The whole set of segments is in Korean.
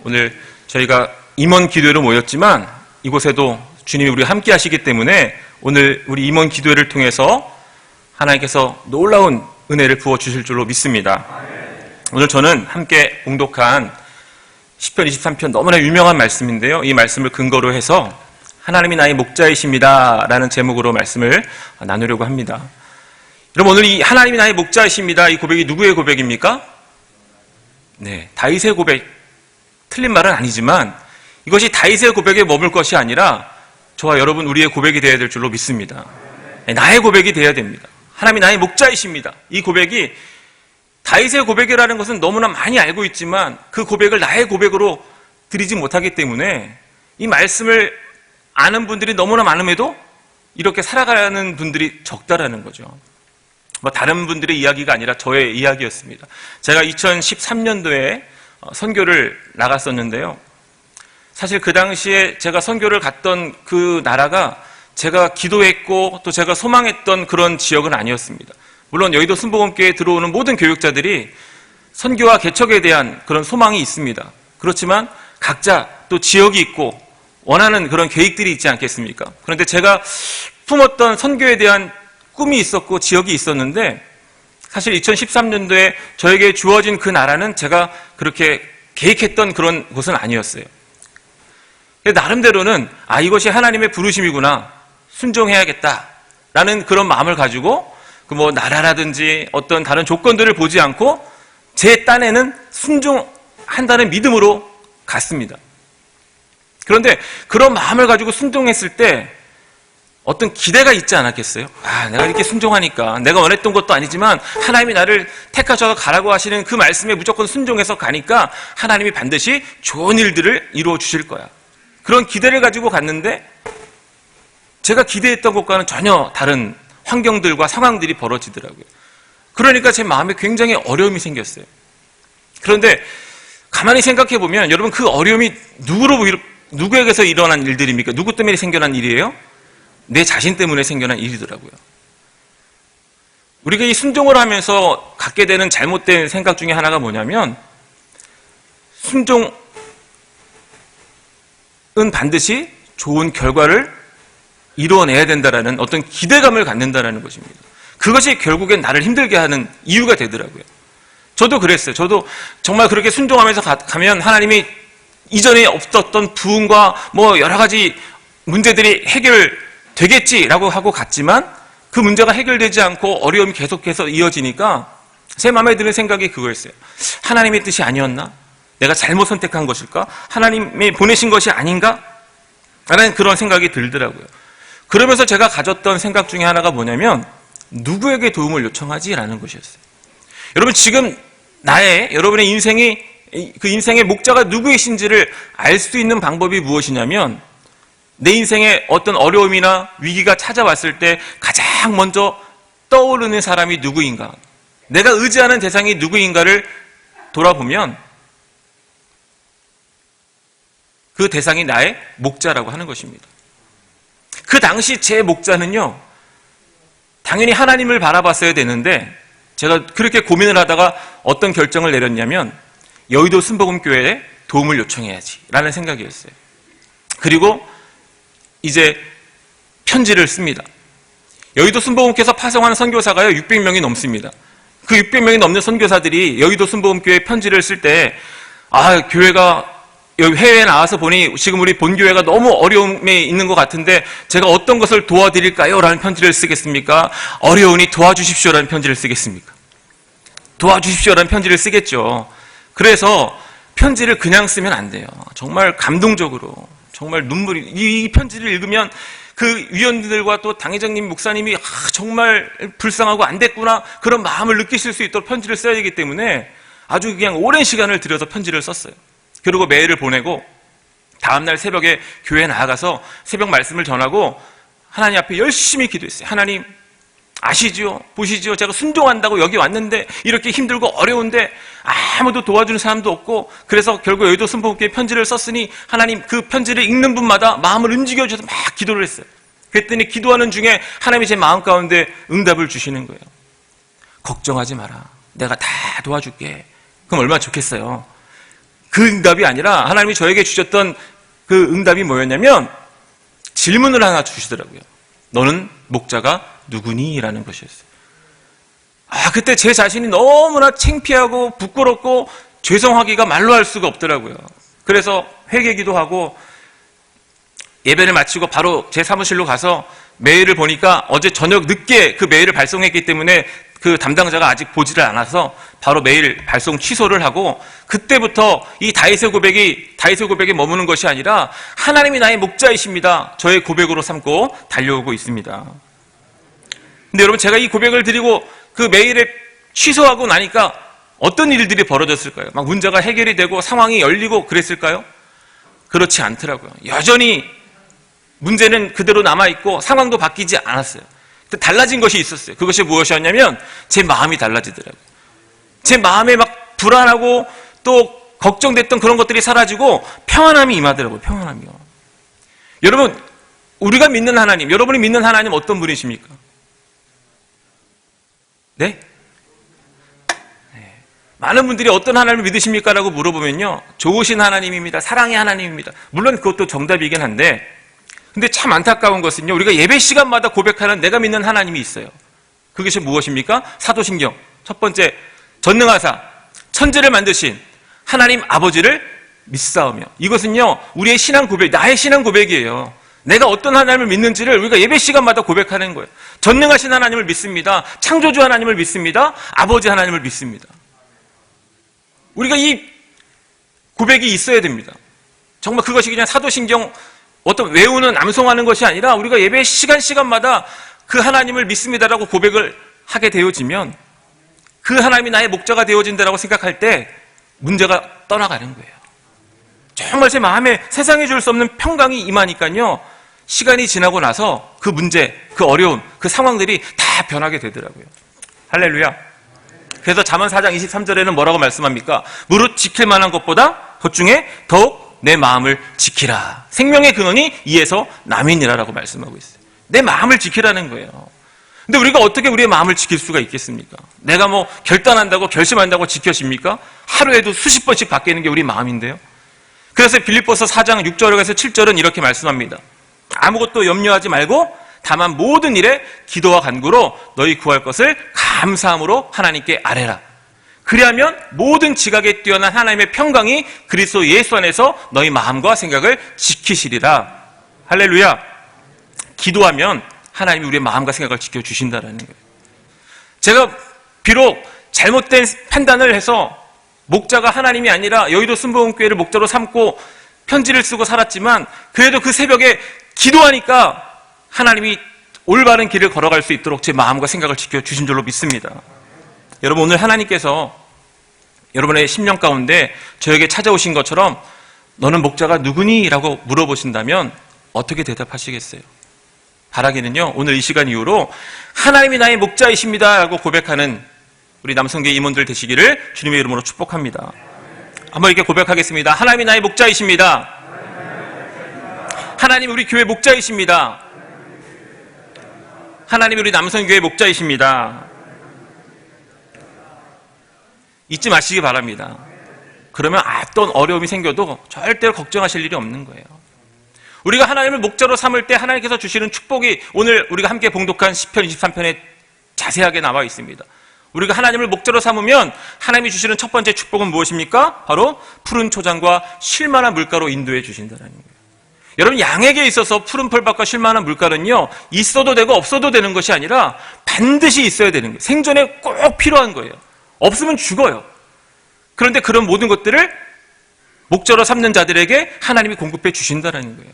오늘 저희가 임원 기도회로 모였지만 이곳에도 주님이 우리와 함께 하시기 때문에 오늘 우리 임원 기도회를 통해서 하나님께서 놀라운 은혜를 부어주실 줄로 믿습니다. 오늘 저는 함께 봉독한 시편 23편 너무나 유명한 말씀인데요. 이 말씀을 근거로 해서 하나님이 나의 목자이십니다 라는 제목으로 말씀을 나누려고 합니다. 여러분, 오늘 이 하나님이 나의 목자이십니다, 이 고백이 누구의 고백입니까? 네, 다윗의 고백. 틀린 말은 아니지만 이것이 다윗의 고백에 머물 것이 아니라 저와 여러분 우리의 고백이 되어야 될 줄로 믿습니다. 네, 나의 고백이 되어야 됩니다. 하나님이 나의 목자이십니다. 이 고백이 다윗의 고백이라는 것은 너무나 많이 알고 있지만 그 고백을 나의 고백으로 드리지 못하기 때문에 이 말씀을 아는 분들이 너무나 많음에도 이렇게 살아가는 분들이 적다라는 거죠. 다른 분들의 이야기가 아니라 저의 이야기였습니다. 제가 2013년도에 선교를 나갔었는데요. 사실 그 당시에 제가 선교를 갔던 그 나라가 제가 기도했고 또 제가 소망했던 그런 지역은 아니었습니다. 물론 여의도 순복음교회에 들어오는 모든 교육자들이 선교와 개척에 대한 그런 소망이 있습니다. 그렇지만 각자 또 지역이 있고 원하는 그런 계획들이 있지 않겠습니까? 그런데 제가 품었던 선교에 대한 꿈이 있었고 지역이 있었는데 사실 2013년도에 저에게 주어진 그 나라는 제가 그렇게 계획했던 그런 곳은 아니었어요. 나름대로는 이것이 하나님의 부르심이구나, 순종해야겠다라는 그런 마음을 가지고 나라라든지 어떤 다른 조건들을 보지 않고 제 딴에는 순종한다는 믿음으로 갔습니다. 그런데 그런 마음을 가지고 순종했을 때 어떤 기대가 있지 않았겠어요? 내가 이렇게 순종하니까 내가 원했던 것도 아니지만 하나님이 나를 택하셔서 가라고 하시는 그 말씀에 무조건 순종해서 가니까 하나님이 반드시 좋은 일들을 이루어 주실 거야. 그런 기대를 가지고 갔는데 제가 기대했던 것과는 전혀 다른 환경들과 상황들이 벌어지더라고요. 그러니까 제 마음에 굉장히 어려움이 생겼어요. 그런데 가만히 생각해 보면 여러분, 그 어려움이 누구에게서 일어난 일들입니까? 누구 때문에 생겨난 일이에요? 내 자신 때문에 생겨난 일이더라고요. 우리가 이 순종을 하면서 갖게 되는 잘못된 생각 중에 하나가 뭐냐면, 순종은 반드시 좋은 결과를 이루어내야 된다라는 어떤 기대감을 갖는다라는 것입니다. 그것이 결국엔 나를 힘들게 하는 이유가 되더라고요. 저도 그랬어요. 저도 정말 그렇게 순종하면서 가면 하나님이 이전에 없었던 부흥과 여러 가지 문제들이 해결되겠지라고 하고 갔지만 그 문제가 해결되지 않고 어려움이 계속해서 이어지니까 제 마음에 드는 생각이 그거였어요. 하나님의 뜻이 아니었나? 내가 잘못 선택한 것일까? 하나님이 보내신 것이 아닌가? 라는 그런 생각이 들더라고요. 그러면서 제가 가졌던 생각 중에 하나가 뭐냐면, 누구에게 도움을 요청하지? 라는 것이었어요. 여러분, 지금 여러분의 인생이, 그 인생의 목자가 누구이신지를 알 수 있는 방법이 무엇이냐면, 내 인생에 어떤 어려움이나 위기가 찾아왔을 때 가장 먼저 떠오르는 사람이 누구인가, 내가 의지하는 대상이 누구인가를 돌아보면 그 대상이 나의 목자라고 하는 것입니다. 그 당시 제 목자는요, 당연히 하나님을 바라봤어야 되는데 제가 그렇게 고민을 하다가 어떤 결정을 내렸냐면, 여의도 순복음교회에 도움을 요청해야지 라는 생각이었어요. 그리고 이제 편지를 씁니다. 여의도 순복음교회에서 파송하는 선교사가요 600명이 넘습니다. 그 600명이 넘는 선교사들이 여의도 순복음교회에 편지를 쓸 때, 교회가 여기 해외에 나와서 보니 지금 우리 본교회가 너무 어려움에 있는 것 같은데 제가 어떤 것을 도와드릴까요? 라는 편지를 쓰겠습니까? 어려우니 도와주십시오 라는 편지를 쓰겠습니까? 도와주십시오 라는 편지를 쓰겠죠. 그래서 편지를 그냥 쓰면 안 돼요. 정말 감동적으로, 정말 눈물이, 이 편지를 읽으면 그 위원들과 또 당회장님, 목사님이 정말 불쌍하고 안 됐구나, 그런 마음을 느끼실 수 있도록 편지를 써야 되기 때문에 아주 그냥 오랜 시간을 들여서 편지를 썼어요. 그리고 메일을 보내고 다음날 새벽에 교회에 나아가서 새벽 말씀을 전하고 하나님 앞에 열심히 기도했어요. 하나님 아시지요? 보시지요? 제가 순종한다고 여기 왔는데 이렇게 힘들고 어려운데 아무도 도와주는 사람도 없고, 그래서 결국 여의도 순복음교회 편지를 썼으니 하나님 그 편지를 읽는 분마다 마음을 움직여주셔서 막 기도를 했어요. 그랬더니 기도하는 중에 하나님이 제 마음 가운데 응답을 주시는 거예요. 걱정하지 마라, 내가 다 도와줄게. 그럼 얼마나 좋겠어요. 그 응답이 아니라 하나님이 저에게 주셨던 그 응답이 뭐였냐면 질문을 하나 주시더라고요. 너는 목자가 누구니? 라는 것이었어요. 그때 제 자신이 너무나 창피하고 부끄럽고 죄송하기가 말로 할 수가 없더라고요. 그래서 회개기도 하고 예배를 마치고 바로 제 사무실로 가서 메일을 보니까 어제 저녁 늦게 그 메일을 발송했기 때문에 그 담당자가 아직 보지를 않아서 바로 메일 발송 취소를 하고, 그때부터 이 다윗의 고백에 머무는 것이 아니라 하나님이 나의 목자이십니다, 저의 고백으로 삼고 달려오고 있습니다. 근데 여러분, 제가 이 고백을 드리고 그 메일을 취소하고 나니까 어떤 일들이 벌어졌을까요? 막 문제가 해결이 되고 상황이 열리고 그랬을까요? 그렇지 않더라고요. 여전히 문제는 그대로 남아있고 상황도 바뀌지 않았어요. 근데 달라진 것이 있었어요. 그것이 무엇이었냐면 제 마음이 달라지더라고요. 제 마음에 막 불안하고 또 걱정됐던 그런 것들이 사라지고 평안함이 임하더라고요. 평안함이요. 여러분, 우리가 믿는 하나님, 여러분이 믿는 하나님 어떤 분이십니까? 네? 많은 분들이 어떤 하나님을 믿으십니까? 라고 물어보면요, 좋으신 하나님입니다, 사랑의 하나님입니다. 물론 그것도 정답이긴 한데, 근데 참 안타까운 것은요, 우리가 예배 시간마다 고백하는 내가 믿는 하나님이 있어요. 그것이 무엇입니까? 사도신경 첫 번째, 전능하사 천지를 만드신 하나님 아버지를 믿사오며. 이것은요, 우리의 신앙 고백, 나의 신앙 고백이에요. 내가 어떤 하나님을 믿는지를 우리가 예배 시간마다 고백하는 거예요. 전능하신 하나님을 믿습니다, 창조주 하나님을 믿습니다, 아버지 하나님을 믿습니다. 우리가 이 고백이 있어야 됩니다. 정말 그것이 그냥 사도신경 어떤 외우는 암송하는 것이 아니라 우리가 예배 시간마다 그 하나님을 믿습니다라고 고백을 하게 되어지면 그 하나님이 나의 목자가 되어진다라고 생각할 때 문제가 떠나가는 거예요. 정말 제 마음에 세상에 줄 수 없는 평강이 임하니까요, 시간이 지나고 나서 그 문제, 그 어려움, 그 상황들이 다 변하게 되더라고요. 할렐루야. 그래서 잠언 4장 23절에는 뭐라고 말씀합니까? 무릇 지킬 만한 것보다 것 중에 더욱 내 마음을 지키라. 생명의 근원이 이에서 남이니라라고 말씀하고 있어요. 내 마음을 지키라는 거예요. 근데 우리가 어떻게 우리의 마음을 지킬 수가 있겠습니까? 내가 뭐 결단한다고 결심한다고 지켜집니까? 하루에도 수십 번씩 바뀌는 게 우리 마음인데요. 그래서 빌립보서 4장 6절에서 7절은 이렇게 말씀합니다. 아무것도 염려하지 말고 다만 모든 일에 기도와 간구로 너희 구할 것을 감사함으로 하나님께 아뢰라. 그리하면 모든 지각에 뛰어난 하나님의 평강이 그리스도 예수 안에서 너희 마음과 생각을 지키시리라. 할렐루야. 기도하면 하나님이 우리의 마음과 생각을 지켜주신다는 거예요. 제가 비록 잘못된 판단을 해서 목자가 하나님이 아니라 여의도 순복음교회를 목자로 삼고 편지를 쓰고 살았지만, 그래도 그 새벽에 기도하니까 하나님이 올바른 길을 걸어갈 수 있도록 제 마음과 생각을 지켜주신 줄로 믿습니다. 여러분, 오늘 하나님께서 여러분의 심령 가운데 저에게 찾아오신 것처럼 너는 목자가 누구니? 라고 물어보신다면 어떻게 대답하시겠어요? 바라기는요, 오늘 이 시간 이후로 하나님이 나의 목자이십니다 라고 고백하는 우리 남성교회 임원들 되시기를 주님의 이름으로 축복합니다. 한번 이렇게 고백하겠습니다. 하나님이 나의 목자이십니다. 하나님 우리 교회 목자이십니다. 하나님 우리 남성교회 목자이십니다. 잊지 마시기 바랍니다. 그러면 어떤 어려움이 생겨도 절대로 걱정하실 일이 없는 거예요. 우리가 하나님을 목자로 삼을 때 하나님께서 주시는 축복이 오늘 우리가 함께 봉독한 시편 23편에 자세하게 나와 있습니다. 우리가 하나님을 목자로 삼으면 하나님이 주시는 첫 번째 축복은 무엇입니까? 바로 푸른 초장과 쉴만한 물가로 인도해 주신다는 거예요. 여러분, 양에게 있어서 푸른 풀밭과 쉴만한 물가는요, 있어도 되고 없어도 되는 것이 아니라 반드시 있어야 되는 거예요. 생존에 꼭 필요한 거예요. 없으면 죽어요. 그런데 그런 모든 것들을 목자로 삼는 자들에게 하나님이 공급해 주신다는 거예요.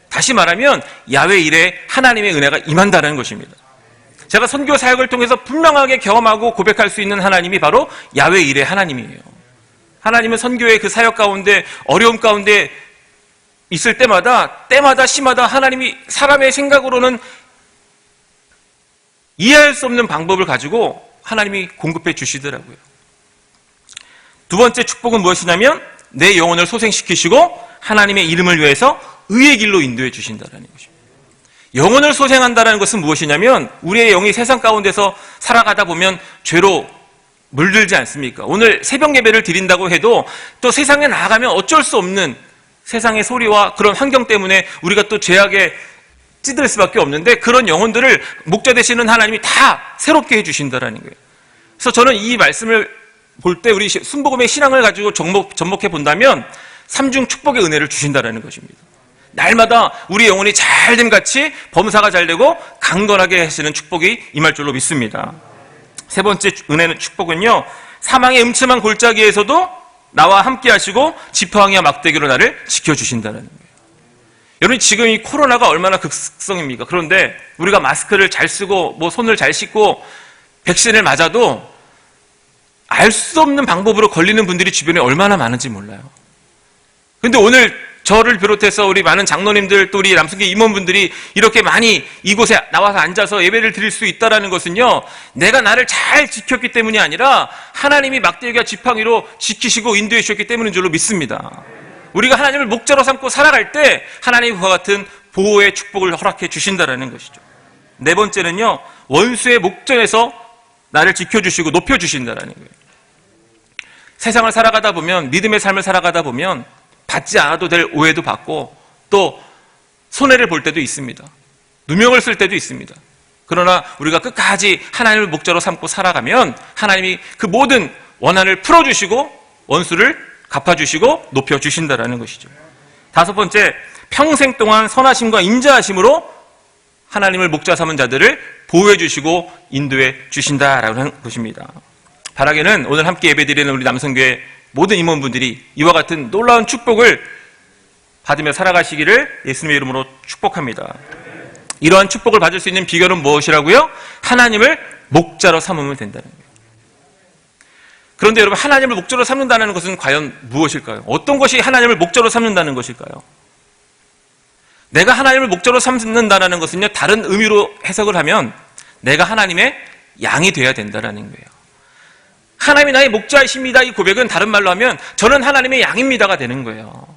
다시 말하면 야훼 일에 하나님의 은혜가 임한다는 것입니다. 제가 선교 사역을 통해서 분명하게 경험하고 고백할 수 있는 하나님이 바로 야훼 일의 하나님이에요. 하나님은 선교의 그 사역 가운데 어려움 가운데 있을 때마다 시마다 하나님이 사람의 생각으로는 이해할 수 없는 방법을 가지고 하나님이 공급해 주시더라고요. 두 번째 축복은 무엇이냐면 내 영혼을 소생시키시고 하나님의 이름을 위해서 의의 길로 인도해 주신다는 것입니다. 영혼을 소생한다는 것은 무엇이냐면 우리의 영이 세상 가운데서 살아가다 보면 죄로 물들지 않습니까? 오늘 새벽 예배를 드린다고 해도 또 세상에 나아가면 어쩔 수 없는 세상의 소리와 그런 환경 때문에 우리가 또 죄악에 찌들 수밖에 없는데, 그런 영혼들을 목자 되시는 하나님이 다 새롭게 해주신다라는 거예요. 그래서 저는 이 말씀을 볼 때 우리 순복음의 신앙을 가지고 접목해 본다면 삼중 축복의 은혜를 주신다라는 것입니다. 날마다 우리 영혼이 잘됨 같이 범사가 잘되고 강건하게 하시는 축복이 임할 줄로 믿습니다. 세 번째 은혜는 축복은요, 사망의 음침한 골짜기에서도 나와 함께 하시고 지팡이와 막대기로 나를 지켜주신다는 거예요. 여러분, 지금 이 코로나가 얼마나 극성입니까? 그런데 우리가 마스크를 잘 쓰고 손을 잘 씻고 백신을 맞아도 알 수 없는 방법으로 걸리는 분들이 주변에 얼마나 많은지 몰라요. 그런데 오늘 저를 비롯해서 우리 많은 장로님들, 또 우리 남성교 임원분들이 이렇게 많이 이곳에 나와서 앉아서 예배를 드릴 수 있다는 것은요, 내가 나를 잘 지켰기 때문이 아니라 하나님이 막대기와 지팡이로 지키시고 인도해 주셨기 때문인 줄로 믿습니다. 우리가 하나님을 목자로 삼고 살아갈 때 하나님이 그와 같은 보호의 축복을 허락해 주신다는 것이죠. 네 번째는요, 원수의 목전에서 나를 지켜주시고 높여주신다는 거예요. 세상을 살아가다 보면, 믿음의 삶을 살아가다 보면 받지 않아도 될 오해도 받고 또 손해를 볼 때도 있습니다. 누명을 쓸 때도 있습니다. 그러나 우리가 끝까지 하나님을 목자로 삼고 살아가면 하나님이 그 모든 원한을 풀어주시고 원수를 갚아주시고 높여주신다는 것이죠. 다섯 번째, 평생 동안 선하심과 인자하심으로 하나님을 목자 삼은 자들을 보호해 주시고 인도해 주신다라는 것입니다. 바라기는 오늘 함께 예배드리는 우리 남성교회 모든 임원분들이 이와 같은 놀라운 축복을 받으며 살아가시기를 예수님의 이름으로 축복합니다. 이러한 축복을 받을 수 있는 비결은 무엇이라고요? 하나님을 목자로 삼으면 된다는 거예요. 그런데 여러분, 하나님을 목자로 삼는다는 것은 과연 무엇일까요? 어떤 것이 하나님을 목자로 삼는다는 것일까요? 내가 하나님을 목자로 삼는다는 것은요, 다른 의미로 해석을 하면 내가 하나님의 양이 되어야 된다는 거예요. 하나님이 나의 목자이십니다, 이 고백은 다른 말로 하면 저는 하나님의 양입니다가 되는 거예요.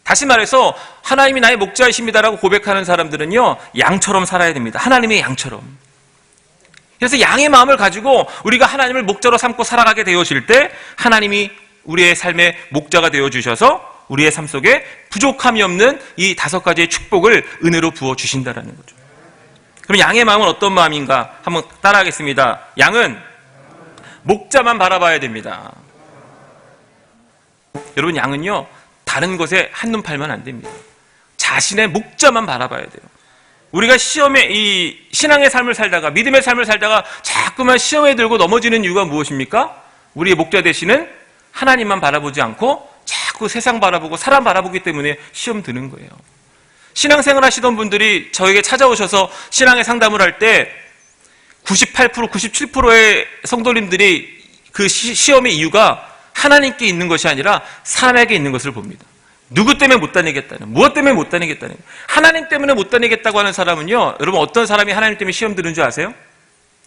다시 말해서 하나님이 나의 목자이십니다라고 고백하는 사람들은요, 양처럼 살아야 됩니다. 하나님의 양처럼. 그래서 양의 마음을 가지고 우리가 하나님을 목자로 삼고 살아가게 되어질 때 하나님이 우리의 삶의 목자가 되어주셔서 우리의 삶 속에 부족함이 없는 이 다섯 가지의 축복을 은혜로 부어주신다는 거죠. 그럼 양의 마음은 어떤 마음인가? 한번 따라하겠습니다. 양은 목자만 바라봐야 됩니다. 여러분, 양은요, 다른 것에 한눈 팔면 안 됩니다. 자신의 목자만 바라봐야 돼요. 우리가 이 신앙의 삶을 살다가, 믿음의 삶을 살다가 자꾸만 시험에 들고 넘어지는 이유가 무엇입니까? 우리의 목자 되시는 하나님만 바라보지 않고 자꾸 세상 바라보고 사람 바라보기 때문에 시험 드는 거예요. 신앙생활 하시던 분들이 저에게 찾아오셔서 신앙의 상담을 할 때 98%, 97%의 성도님들이 그 시험의 이유가 하나님께 있는 것이 아니라 사람에게 있는 것을 봅니다. 누구 때문에 못 다니겠다는, 무엇 때문에 못 다니겠다는, 하나님 때문에 못 다니겠다고 하는 사람은요, 여러분, 어떤 사람이 하나님 때문에 시험 드는 줄 아세요?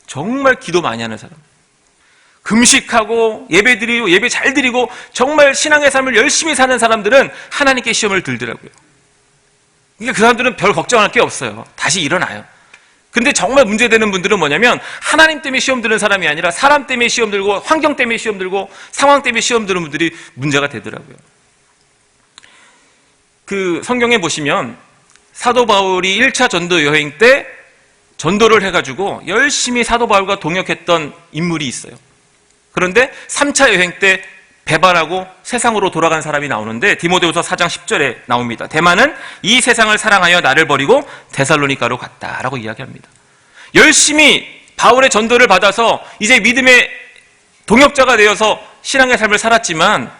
정말 기도 많이 하는 사람, 금식하고 예배 드리고 예배 잘 드리고 정말 신앙의 삶을 열심히 사는 사람들은 하나님께 시험을 들더라고요. 그러니까 그 사람들은 별 걱정할 게 없어요. 다시 일어나요. 근데 정말 문제되는 분들은 뭐냐면 하나님 때문에 시험 드는 사람이 아니라 사람 때문에 시험 들고 환경 때문에 시험 들고 상황 때문에 시험 드는 분들이 문제가 되더라고요. 그 성경에 보시면 사도 바울이 1차 전도 여행 때 전도를 해가지고 열심히 사도 바울과 동역했던 인물이 있어요. 그런데 3차 여행 때 배반하고 세상으로 돌아간 사람이 나오는데 디모데후서 4장 10절에 나옵니다. 대만은 이 세상을 사랑하여 나를 버리고 데살로니가로 갔다라고 이야기합니다. 열심히 바울의 전도를 받아서 이제 믿음의 동역자가 되어서 신앙의 삶을 살았지만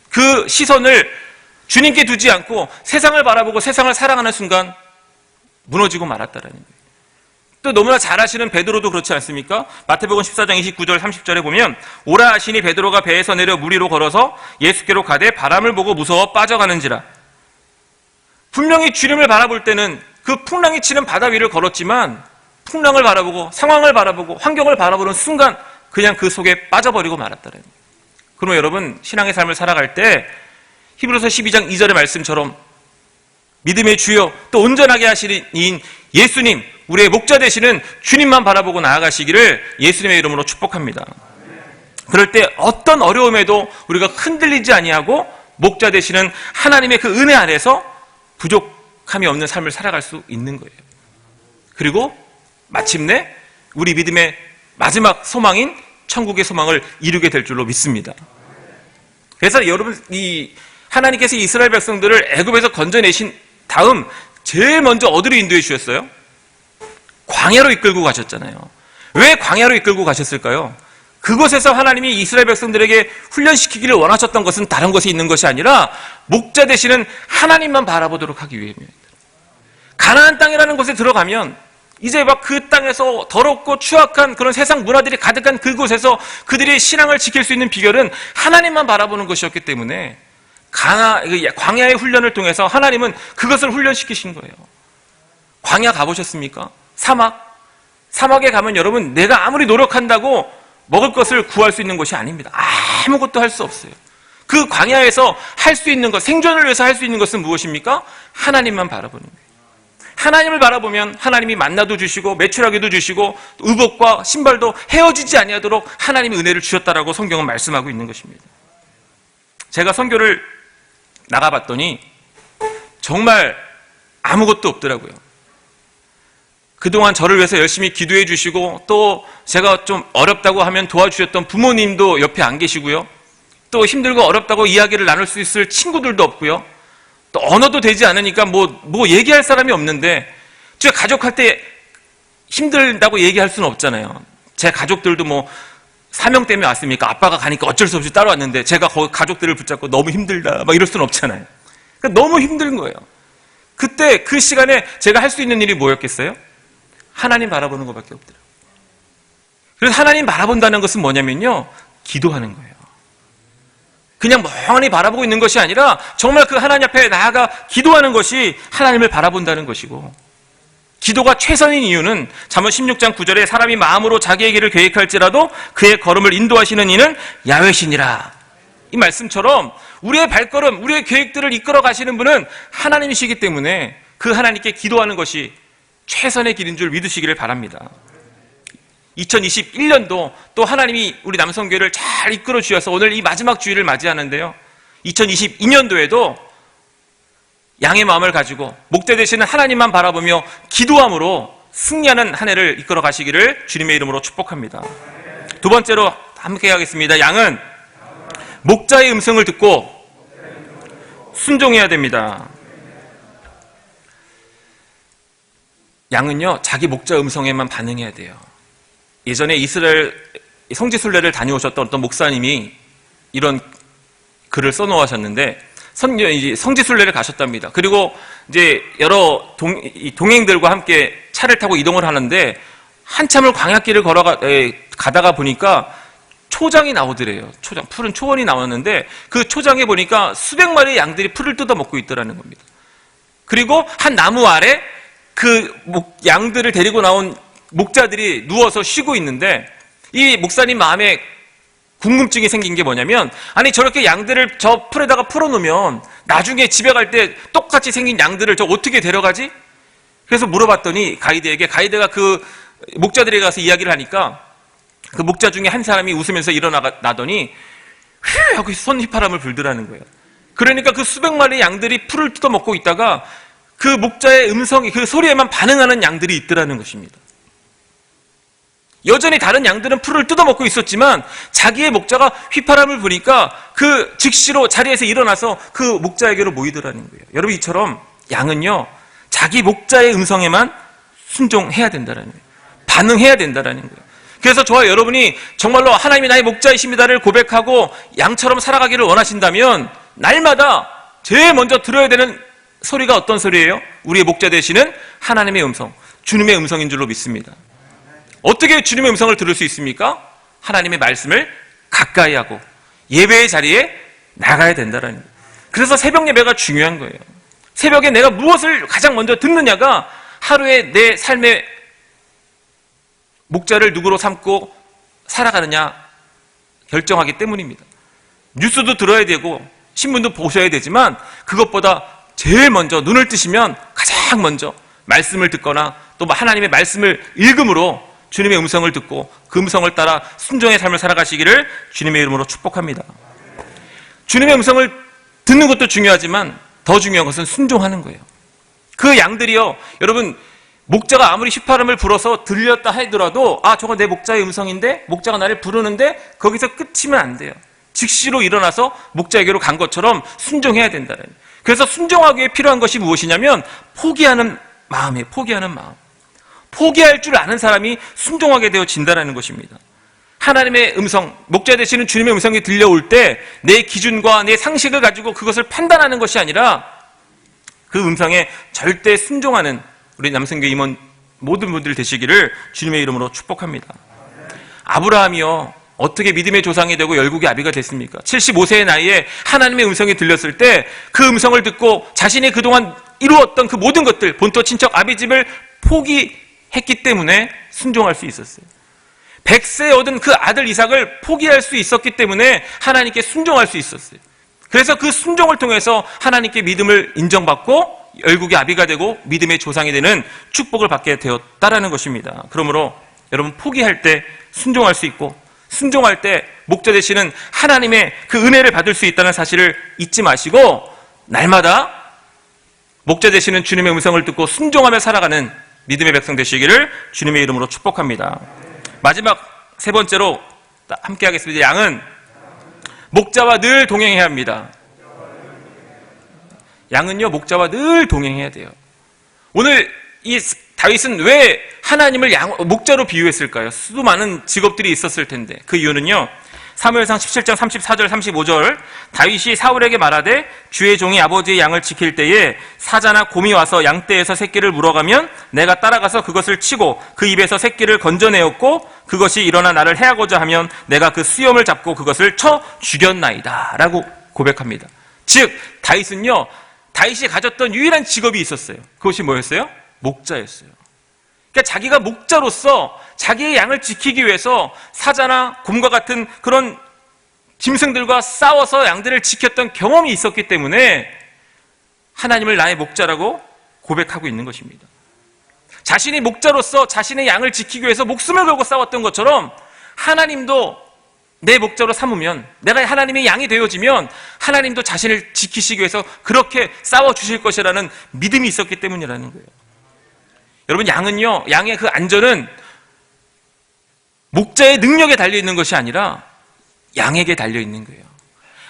그 시선을 주님께 두지 않고 세상을 바라보고 세상을 사랑하는 순간 무너지고 말았다라는 거예요. 또 너무나 잘 아시는 베드로도 그렇지 않습니까? 마태복음 14장 29절 30절에 보면 오라 하시니 베드로가 배에서 내려 물 위로 걸어서 예수께로 가되 바람을 보고 무서워 빠져가는지라. 분명히 주님을 바라볼 때는 그 풍랑이 치는 바다 위를 걸었지만 풍랑을 바라보고 상황을 바라보고 환경을 바라보는 순간 그냥 그 속에 빠져버리고 말았다는 거예요. 그럼 여러분, 신앙의 삶을 살아갈 때 히브리서 12장 2절의 말씀처럼 믿음의 주여 또 온전하게 하시는 이인 예수님, 우리의 목자 되시는 주님만 바라보고 나아가시기를 예수님의 이름으로 축복합니다. 그럴 때 어떤 어려움에도 우리가 흔들리지 아니하고 목자 되시는 하나님의 그 은혜 아래서 부족함이 없는 삶을 살아갈 수 있는 거예요. 그리고 마침내 우리 믿음의 마지막 소망인 천국의 소망을 이루게 될 줄로 믿습니다. 그래서 여러분, 하나님께서 이스라엘 백성들을 애굽에서 건져내신 다음 제일 먼저 어디로 인도해 주셨어요? 광야로 이끌고 가셨잖아요. 왜 광야로 이끌고 가셨을까요? 그곳에서 하나님이 이스라엘 백성들에게 훈련시키기를 원하셨던 것은 다른 것이 있는 것이 아니라 목자 되시는 하나님만 바라보도록 하기 위함입니다. 가나안 땅이라는 곳에 들어가면 이제 막 그 땅에서 더럽고 추악한 그런 세상 문화들이 가득한 그곳에서 그들이 신앙을 지킬 수 있는 비결은 하나님만 바라보는 것이었기 때문에 광야의 훈련을 통해서 하나님은 그것을 훈련시키신 거예요. 광야 가보셨습니까? 사막에 가면 여러분, 내가 아무리 노력한다고 먹을 것을 구할 수 있는 것이 아닙니다. 아무것도 할 수 없어요. 그 광야에서 할 수 있는 것, 생존을 위해서 할 수 있는 것은 무엇입니까? 하나님만 바라보는 거예요. 하나님을 바라보면 하나님이 만나도 주시고 매출하기도 주시고 의복과 신발도 헤어지지 아니하도록 하나님이 은혜를 주셨다라고 성경은 말씀하고 있는 것입니다. 제가 선교를 나가봤더니 정말 아무것도 없더라고요. 그동안 저를 위해서 열심히 기도해 주시고 또 제가 좀 어렵다고 하면 도와주셨던 부모님도 옆에 안 계시고요. 또 힘들고 어렵다고 이야기를 나눌 수 있을 친구들도 없고요. 또 언어도 되지 않으니까 뭐 얘기할 사람이 없는데, 제 가족할 때 힘들다고 얘기할 수는 없잖아요. 제 가족들도 뭐 사명 때문에 왔습니까? 아빠가 가니까 어쩔 수 없이 따라왔는데 제가 거기 가족들을 붙잡고 너무 힘들다 막 이럴 수는 없잖아요. 그러니까 너무 힘든 거예요. 그때 그 시간에 제가 할 수 있는 일이 뭐였겠어요? 하나님 바라보는 것밖에 없더라고요. 그래서 하나님 바라본다는 것은 뭐냐면요, 기도하는 거예요. 그냥 멍하니 바라보고 있는 것이 아니라 정말 그 하나님 앞에 나아가 기도하는 것이 하나님을 바라본다는 것이고, 기도가 최선인 이유는 잠언 16장 9절에 사람이 마음으로 자기의 길을 계획할지라도 그의 걸음을 인도하시는 이는 야훼시니라. 이 말씀처럼 우리의 발걸음, 우리의 계획들을 이끌어 가시는 분은 하나님이시기 때문에 그 하나님께 기도하는 것이 최선의 길인 줄 믿으시기를 바랍니다. 2021년도 또 하나님이 우리 남성교회를 잘 이끌어 주셔서 오늘 이 마지막 주일을 맞이하는데요, 2022년도에도 양의 마음을 가지고 목자 되시는 하나님만 바라보며 기도함으로 승리하는 한 해를 이끌어 가시기를 주님의 이름으로 축복합니다. 두 번째로 함께 하겠습니다. 양은 목자의 음성을 듣고 순종해야 됩니다. 양은요, 자기 목자 음성에만 반응해야 돼요. 예전에 이스라엘 성지순례를 다녀오셨던 어떤 목사님이 이런 글을 써놓으셨는데, 성지순례를 가셨답니다. 그리고 이제 여러 동행들과 함께 차를 타고 이동을 하는데 한참을 광야길을 가다가 보니까 초장이 나오더래요. 푸른 초원이 나왔는데 그 초장에 보니까 수백 마리의 양들이 풀을 뜯어 먹고 있더라는 겁니다. 그리고 한 나무 아래 그 양들을 데리고 나온 목자들이 누워서 쉬고 있는데, 이 목사님 마음에 궁금증이 생긴 게 뭐냐면, 아니 저렇게 양들을 저 풀에다가 풀어놓으면 나중에 집에 갈 때 똑같이 생긴 양들을 저 어떻게 데려가지? 그래서 물어봤더니 가이드가 그 목자들에 가서 이야기를 하니까 그 목자 중에 한 사람이 웃으면서 일어나더니 휘 하고 손 휘파람을 불더라는 거예요. 그러니까 그 수백 마리의 양들이 풀을 뜯어먹고 있다가 그 목자의 음성이, 그 소리에만 반응하는 양들이 있더라는 것입니다. 여전히 다른 양들은 풀을 뜯어먹고 있었지만 자기의 목자가 휘파람을 부니까 그 즉시로 자리에서 일어나서 그 목자에게로 모이더라는 거예요. 여러분, 이처럼 양은요, 자기 목자의 음성에만 순종해야 된다는 거예요. 반응해야 된다는 거예요. 그래서 저와 여러분이 정말로 하나님이 나의 목자이십니다를 고백하고 양처럼 살아가기를 원하신다면 날마다 제일 먼저 들어야 되는 소리가 어떤 소리예요? 우리의 목자 되시는 하나님의 음성, 주님의 음성인 줄로 믿습니다. 어떻게 주님의 음성을 들을 수 있습니까? 하나님의 말씀을 가까이 하고 예배의 자리에 나가야 된다는 거예요. 그래서 새벽 예배가 중요한 거예요. 새벽에 내가 무엇을 가장 먼저 듣느냐가 하루에 내 삶의 목자를 누구로 삼고 살아가느냐 결정하기 때문입니다. 뉴스도 들어야 되고 신문도 보셔야 되지만 그것보다 제일 먼저 눈을 뜨시면 가장 먼저 말씀을 듣거나 또 하나님의 말씀을 읽음으로 주님의 음성을 듣고 그 음성을 따라 순종의 삶을 살아가시기를 주님의 이름으로 축복합니다. 주님의 음성을 듣는 것도 중요하지만 더 중요한 것은 순종하는 거예요. 그 양들이요, 여러분, 목자가 아무리 휘파람을 불어서 들렸다 하더라도 저건 내 목자의 음성인데, 목자가 나를 부르는데, 거기서 끝이면 안 돼요. 즉시로 일어나서 목자에게로 간 것처럼 순종해야 된다는. 그래서 순종하기 위해 필요한 것이 무엇이냐면 포기하는 마음이에요. 포기하는 마음. 포기할 줄 아는 사람이 순종하게 되어진다는 것입니다. 하나님의 음성, 목자 되시는 주님의 음성이 들려올 때 내 기준과 내 상식을 가지고 그것을 판단하는 것이 아니라 그 음성에 절대 순종하는 우리 남성교 임원 모든 분들 되시기를 주님의 이름으로 축복합니다. 아브라함이요, 어떻게 믿음의 조상이 되고 열국의 아비가 됐습니까? 75세의 나이에 하나님의 음성이 들렸을 때 그 음성을 듣고 자신이 그동안 이루었던 그 모든 것들, 본토 친척 아비 집을 포기했기 때문에 순종할 수 있었어요. 100세에 얻은 그 아들 이삭을 포기할 수 있었기 때문에 하나님께 순종할 수 있었어요. 그래서 그 순종을 통해서 하나님께 믿음을 인정받고 열국의 아비가 되고 믿음의 조상이 되는 축복을 받게 되었다라는 것입니다. 그러므로 여러분, 포기할 때 순종할 수 있고 순종할 때 목자 되시는 하나님의 그 은혜를 받을 수 있다는 사실을 잊지 마시고 날마다 목자 되시는 주님의 음성을 듣고 순종하며 살아가는 믿음의 백성 되시기를 주님의 이름으로 축복합니다. 마지막 세 번째로 함께 하겠습니다. 양은 목자와 늘 동행해야 합니다. 양은요, 목자와 늘 동행해야 돼요. 오늘 이 다윗은 왜 하나님을 목자로 비유했을까요? 수많은 직업들이 있었을 텐데 그 이유는요, 사무엘상 17장 34절 35절 다윗이 사울에게 말하되 주의 종이 아버지의 양을 지킬 때에 사자나 곰이 와서 양떼에서 새끼를 물어가면 내가 따라가서 그것을 치고 그 입에서 새끼를 건져내었고 그것이 일어나 나를 해하고자 하면 내가 그 수염을 잡고 그것을 쳐 죽였나이다 라고 고백합니다. 즉 다윗은요, 다윗이 가졌던 유일한 직업이 있었어요. 그것이 뭐였어요? 목자였어요. 그러니까 자기가 목자로서 자기의 양을 지키기 위해서 사자나 곰과 같은 그런 짐승들과 싸워서 양들을 지켰던 경험이 있었기 때문에 하나님을 나의 목자라고 고백하고 있는 것입니다. 자신이 목자로서 자신의 양을 지키기 위해서 목숨을 걸고 싸웠던 것처럼 하나님도 내 목자로 삼으면, 내가 하나님의 양이 되어지면 하나님도 자신을 지키시기 위해서 그렇게 싸워주실 것이라는 믿음이 있었기 때문이라는 거예요. 여러분, 양은요, 양의 그 안전은 목자의 능력에 달려있는 것이 아니라 양에게 달려있는 거예요.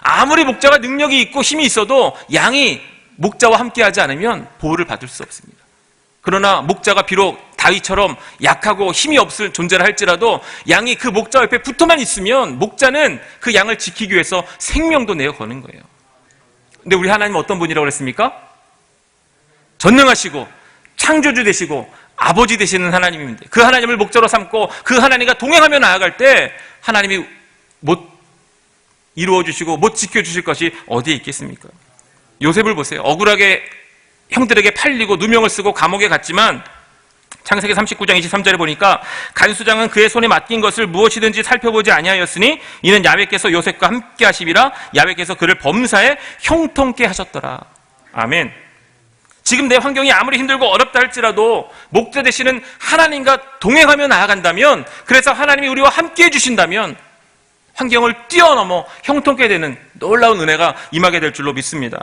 아무리 목자가 능력이 있고 힘이 있어도 양이 목자와 함께하지 않으면 보호를 받을 수 없습니다. 그러나 목자가 비록 다윗처럼 약하고 힘이 없을 존재를 할지라도 양이 그 목자 옆에 붙어만 있으면 목자는 그 양을 지키기 위해서 생명도 내어 거는 거예요. 근데 우리 하나님은 어떤 분이라고 그랬습니까? 전능하시고 창조주 되시고 아버지 되시는 하나님입니다. 그 하나님을 목자로 삼고 그 하나님과 동행하며 나아갈 때 하나님이 못 이루어주시고 못 지켜주실 것이 어디에 있겠습니까? 요셉을 보세요. 억울하게 형들에게 팔리고 누명을 쓰고 감옥에 갔지만 창세기 39장 23절에 보니까 간수장은 그의 손에 맡긴 것을 무엇이든지 살펴보지 아니하였으니 이는 야훼께서 요셉과 함께 하심이라 야훼께서 그를 범사에 형통케 하셨더라. 아멘. 지금 내 환경이 아무리 힘들고 어렵다 할지라도 목자 되시는 하나님과 동행하며 나아간다면, 그래서 하나님이 우리와 함께 해주신다면 환경을 뛰어넘어 형통케 되는 놀라운 은혜가 임하게 될 줄로 믿습니다.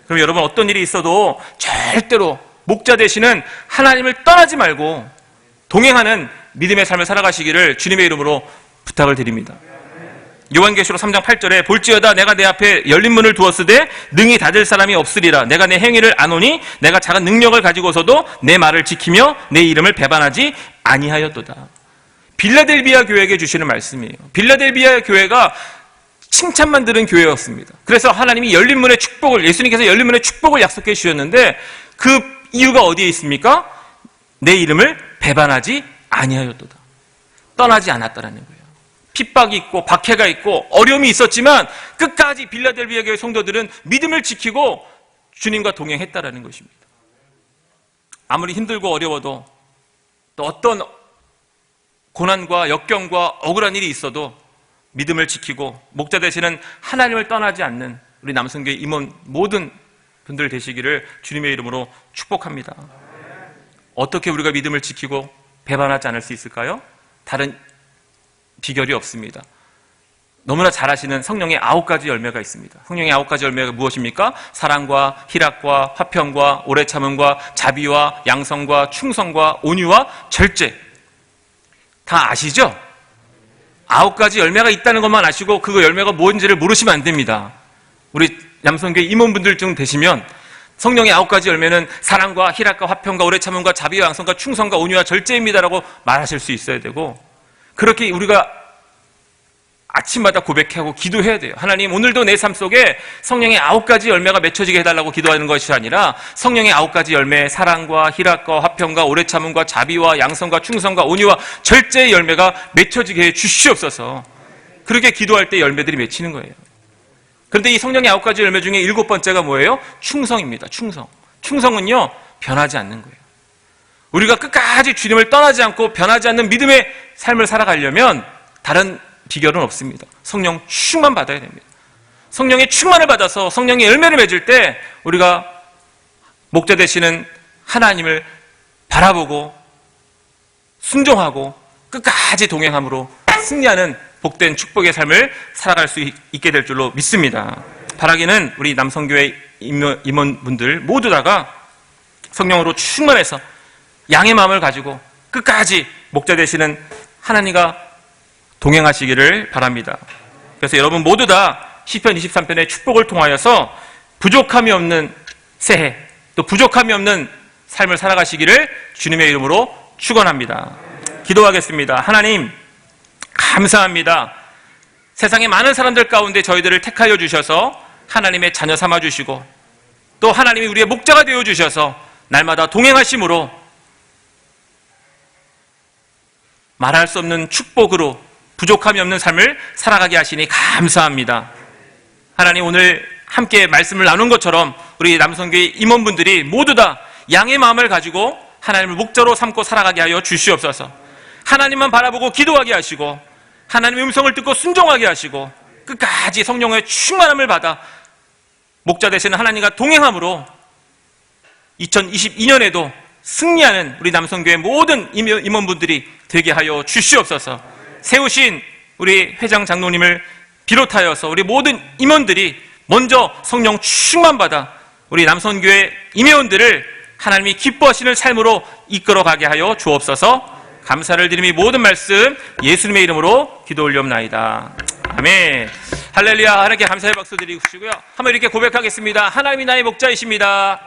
그럼 여러분, 어떤 일이 있어도 절대로 목자 되시는 하나님을 떠나지 말고 동행하는 믿음의 삶을 살아가시기를 주님의 이름으로 부탁을 드립니다. 요한계시록 3장 8절에 볼지어다 내가 내 앞에 열린 문을 두었으되 능히 닫을 사람이 없으리라. 내가 내 행위를 아노니 내가 작은 능력을 가지고서도 내 말을 지키며 내 이름을 배반하지 아니하였도다. 빌라델비아 교회에게 주시는 말씀이에요. 빌라델비아 교회가 칭찬만 들은 교회였습니다. 그래서 하나님이 열린 문의 축복을, 예수님께서 열린 문의 축복을 약속해 주셨는데 그 이유가 어디에 있습니까? 내 이름을 배반하지 아니하였도다. 떠나지 않았다라는 거예요. 핍박이 있고 박해가 있고 어려움이 있었지만 끝까지 빌라델비아 교회 성도들은 믿음을 지키고 주님과 동행했다라는 것입니다. 아무리 힘들고 어려워도 또 어떤 고난과 역경과 억울한 일이 있어도 믿음을 지키고 목자 되시는 하나님을 떠나지 않는 우리 남성교회 임원 모든 분들 되시기를 주님의 이름으로 축복합니다. 어떻게 우리가 믿음을 지키고 배반하지 않을 수 있을까요? 다른 비결이 없습니다. 너무나 잘 아시는 성령의 9가지 열매가 있습니다. 성령의 9가지 열매가 무엇입니까? 사랑과 희락과 화평과 오래 참음과 자비와 양성과 충성과 온유와 절제. 다 아시죠? 9가지 열매가 있다는 것만 아시고 그 열매가 뭔지를 모르시면 안 됩니다. 우리 남성교회 임원분들 중 되시면 성령의 9가지 열매는 사랑과 희락과 화평과 오래 참음과 자비와 양성과 충성과 온유와 절제입니다라고 말하실 수 있어야 되고, 그렇게 우리가 아침마다 고백하고 기도해야 돼요. 하나님, 오늘도 내 삶 속에 성령의 9가지 열매가 맺혀지게 해달라고 기도하는 것이 아니라 성령의 9가지 열매, 사랑과 희락과 화평과 오래 참음과 자비와 양성과 충성과 온유와 절제의 열매가 맺혀지게 해 주시옵소서. 그렇게 기도할 때 열매들이 맺히는 거예요. 그런데 이 성령의 9가지 열매 중에 7번째가 뭐예요? 충성입니다. 충성. 충성은요, 변하지 않는 거예요. 우리가 끝까지 주님을 떠나지 않고 변하지 않는 믿음의 삶을 살아가려면 다른 비결은 없습니다. 성령 충만 받아야 됩니다. 성령의 충만을 받아서 성령의 열매를 맺을 때 우리가 목자 되시는 하나님을 바라보고 순종하고 끝까지 동행함으로 승리하는 복된 축복의 삶을 살아갈 수 있게 될 줄로 믿습니다. 바라기는 우리 남성교회 임원분들 모두 다가 성령으로 충만해서 양의 마음을 가지고 끝까지 목자 되시는 하나님과 동행하시기를 바랍니다. 그래서 여러분 모두 다 시편 23편의 축복을 통하여서 부족함이 없는 새해, 또 부족함이 없는 삶을 살아가시기를 주님의 이름으로 축원합니다. 기도하겠습니다. 하나님, 감사합니다. 세상의 많은 사람들 가운데 저희들을 택하여 주셔서 하나님의 자녀 삼아 주시고, 또 하나님이 우리의 목자가 되어 주셔서 날마다 동행하심으로 말할 수 없는 축복으로 부족함이 없는 삶을 살아가게 하시니 감사합니다. 하나님, 오늘 함께 말씀을 나눈 것처럼 우리 남성교회 임원분들이 모두 다 양의 마음을 가지고 하나님을 목자로 삼고 살아가게 하여 주시옵소서. 하나님만 바라보고 기도하게 하시고 하나님의 음성을 듣고 순종하게 하시고 끝까지 성령의 충만함을 받아 목자 되시는 하나님과 동행함으로 2022년에도 승리하는 우리 남성교회 모든 임원분들이 되게 하여 주시옵소서. 세우신 우리 회장 장로님을 비롯하여서 우리 모든 임원들이 먼저 성령 충만받아 우리 남성교회 임회원들을 하나님이 기뻐하시는 삶으로 이끌어가게 하여 주옵소서. 감사를 드리며 모든 말씀 예수님의 이름으로 기도 올려옵나이다. 아멘. 할렐루야. 하나님께 감사의 박수 드리시고요. 한번 이렇게 고백하겠습니다. 하나님이 나의 목자이십니다.